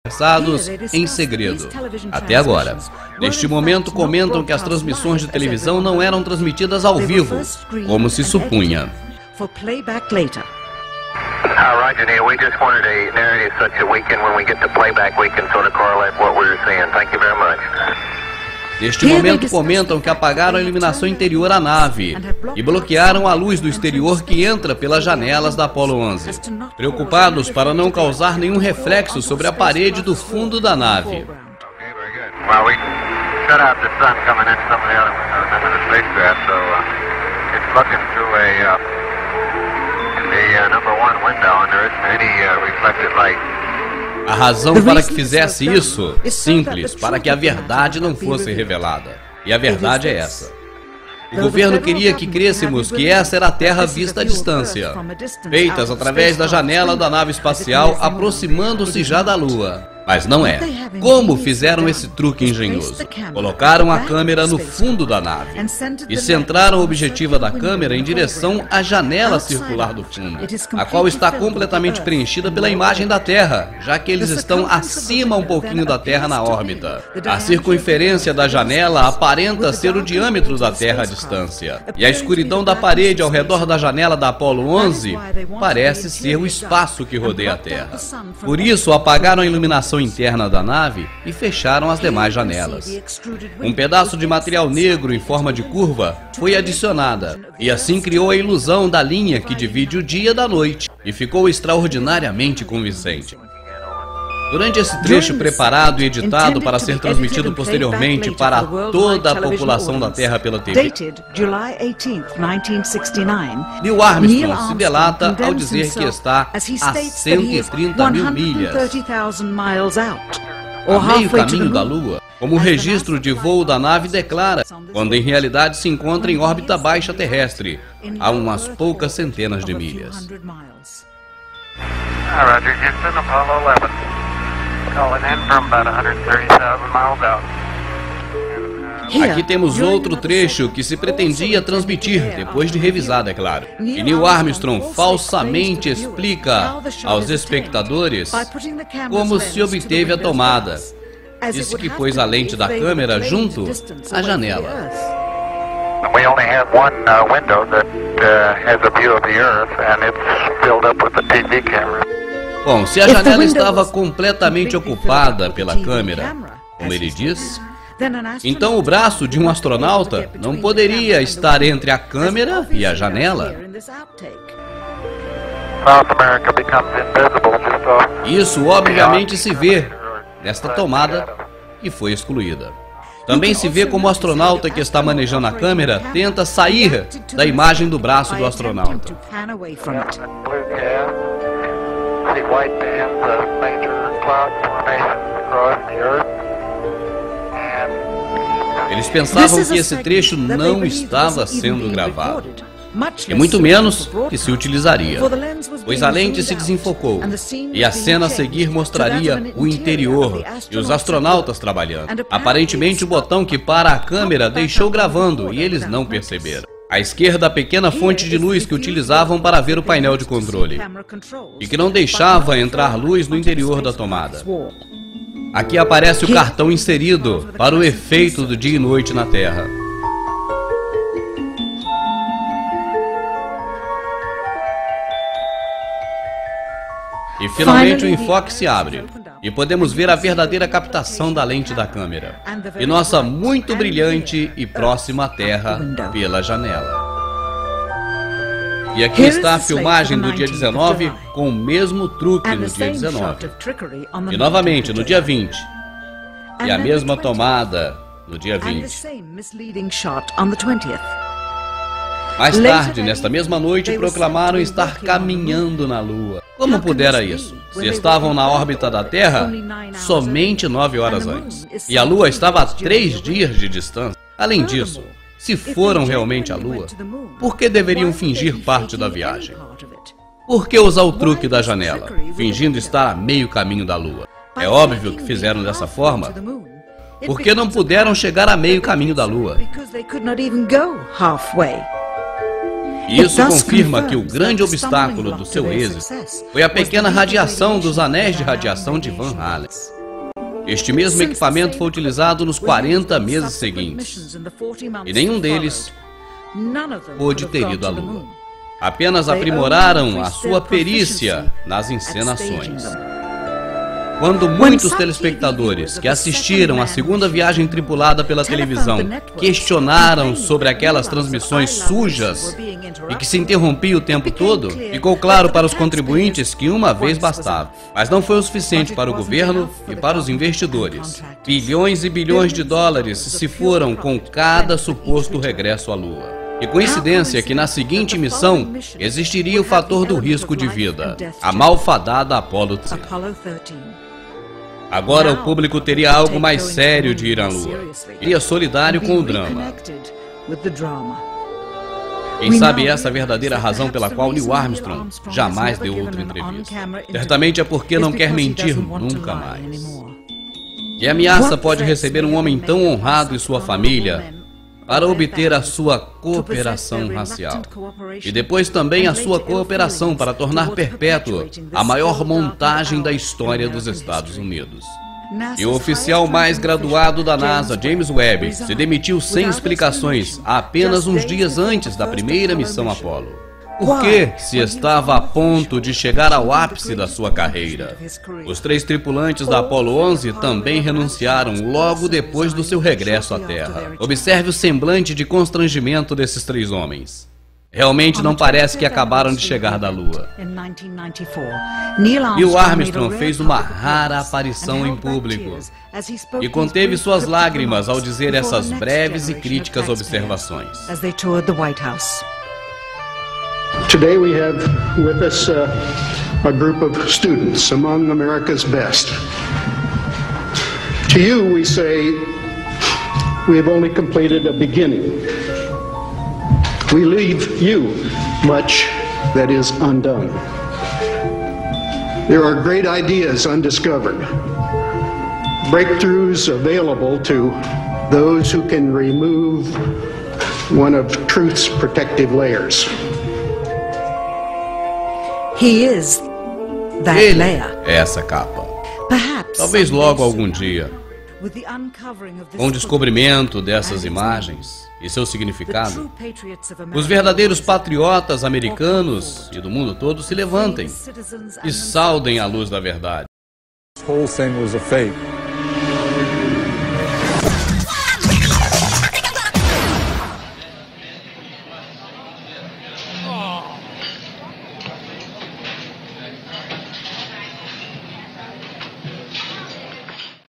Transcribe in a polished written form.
conversados em segredo. Até agora. Neste momento, comentam que as transmissões de televisão não eram transmitidas ao vivo, como se supunha. Roger, Neil. We just wanted a narrative such that we can, when we get to playback, we can sort of correlate what we were seeing. Thank you very much. Neste momento, comentam que apagaram a iluminação interior à nave e bloquearam a luz do exterior que entra pelas janelas da Apollo 11, preocupados para não causar nenhum reflexo sobre a parede do fundo da nave. Well, we shut out the sun coming in some of the other members of the spacecraft, so it's looking through the number one window, and there isn't any reflected light. A razão para que fizesse isso, simples, para que a verdade não fosse revelada. E a verdade é essa. O governo queria que crêssemos que essa era a Terra vista à distância, feitas através da janela da nave espacial, aproximando-se já da Lua. Mas não é. Como fizeram esse truque engenhoso? Colocaram a câmera no fundo da nave e centraram a objetiva da câmera em direção à janela circular do fundo, a qual está completamente preenchida pela imagem da Terra, já que eles estão acima um pouquinho da Terra na órbita. A circunferência da janela aparenta ser o diâmetro da Terra à distância, e a escuridão da parede ao redor da janela da Apollo 11 parece ser o espaço que rodeia a Terra. Por isso, apagaram a iluminação interna da nave e fecharam as demais janelas. Um pedaço de material negro em forma de curva foi adicionada, e assim criou a ilusão da linha que divide o dia da noite, e ficou extraordinariamente convincente. Durante esse trecho preparado e editado para ser transmitido posteriormente para toda a população da Terra pela TV, Neil Armstrong se delata ao dizer que está a 130 mil milhas, a meio caminho da Lua, como o registro de voo da nave declara, quando em realidade se encontra em órbita baixa terrestre, a umas poucas centenas de milhas. Roger, Houston, Apollo 11. Calling in from about 130,000 miles out. Aqui temos outro trecho que se pretendia transmitir, depois de revisado, é claro. E Neil Armstrong falsamente explica aos espectadores como se obteve a tomada. Disse que pôs a lente da câmera junto à janela. We only have one window that has a view of the Earth, and it's filled up with the TV camera. Bom, se a janela estava completamente ocupada pela câmera, como ele diz, então o braço de um astronauta não poderia estar entre a câmera e a janela. Isso obviamente se vê nesta tomada que foi excluída. Também se vê como o astronauta que está manejando a câmera tenta sair da imagem do braço do astronauta. White bands of major cloud formations across the Earth. Eles pensavam que esse trecho não estava sendo gravado, e muito menos que se utilizaria, pois a lente se desenfocou, e a cena a seguir mostraria o interior e os astronautas trabalhando. Aparentemente o botão que para a câmera deixou gravando e eles não perceberam. À esquerda, a pequena fonte de luz que utilizavam para ver o painel de controle e que não deixava entrar luz no interior da tomada. Aqui aparece o cartão inserido para o efeito do dia e noite na Terra. E finalmente o enfoque se abre e podemos ver a verdadeira captação da lente da câmera e nossa muito brilhante e próxima Terra pela janela. E aqui está a filmagem do dia 19 com o mesmo truque no dia 19. E novamente no dia 20. E a mesma tomada no dia 20. Mais tarde, nesta mesma noite, proclamaram estar caminhando na Lua. Como pudera isso? Se estavam na órbita da Terra somente 9 horas antes. E a Lua estava a 3 dias de distância. Além disso, se foram realmente à Lua, por que deveriam fingir parte da viagem? Por que usar o truque da janela, fingindo estar a meio caminho da Lua? É óbvio que fizeram dessa forma, porque não puderam chegar a meio caminho da Lua. Isso confirma que o grande obstáculo do seu êxito foi a pequena radiação dos anéis de radiação de Van Allen. Este mesmo equipamento foi utilizado nos 40 meses seguintes, e nenhum deles pôde ter ido à Lua. Apenas aprimoraram a sua perícia nas encenações. Quando muitos telespectadores que assistiram à segunda viagem tripulada pela televisão questionaram sobre aquelas transmissões sujas e que se interrompia o tempo todo, ficou claro para os contribuintes que uma vez bastava. Mas não foi o suficiente para o governo e para os investidores. Bilhões e bilhões de dólares se foram com cada suposto regresso à Lua. E coincidência que na seguinte missão existiria o fator do risco de vida, a malfadada Apollo 13. Agora o público teria algo mais sério de ir à Lua. Iria solidário com o drama. Quem sabe essa é a verdadeira razão pela qual Neil Armstrong jamais deu outra entrevista. Certamente é porque não quer mentir nunca mais. Que ameaça pode receber um homem tão honrado e sua família para obter a sua cooperação racial. E depois também a sua cooperação para tornar perpétua a maior montagem da história dos Estados Unidos. E o oficial mais graduado da NASA, James Webb, se demitiu sem explicações apenas uns dias antes da primeira missão Apollo. Por que se estava a ponto de chegar ao ápice da sua carreira? Os 3 tripulantes da Apollo 11 também renunciaram logo depois do seu regresso à Terra. Observe o semblante de constrangimento desses 3 homens. Realmente não parece que acabaram de chegar da Lua. Neil Armstrong fez uma rara aparição em público e conteve suas lágrimas ao dizer essas breves e críticas observações. Today we have with us a group of students among America's best. To you we say we have only completed a beginning. We leave you much that is undone. There are great ideas undiscovered, breakthroughs available to those who can remove one of truth's protective layers. Ele é essa capa. Talvez logo algum dia, com o descobrimento dessas imagens e seu significado, os verdadeiros patriotas americanos e do mundo todo se levantem e saudem a luz da verdade. This whole thing was a fake.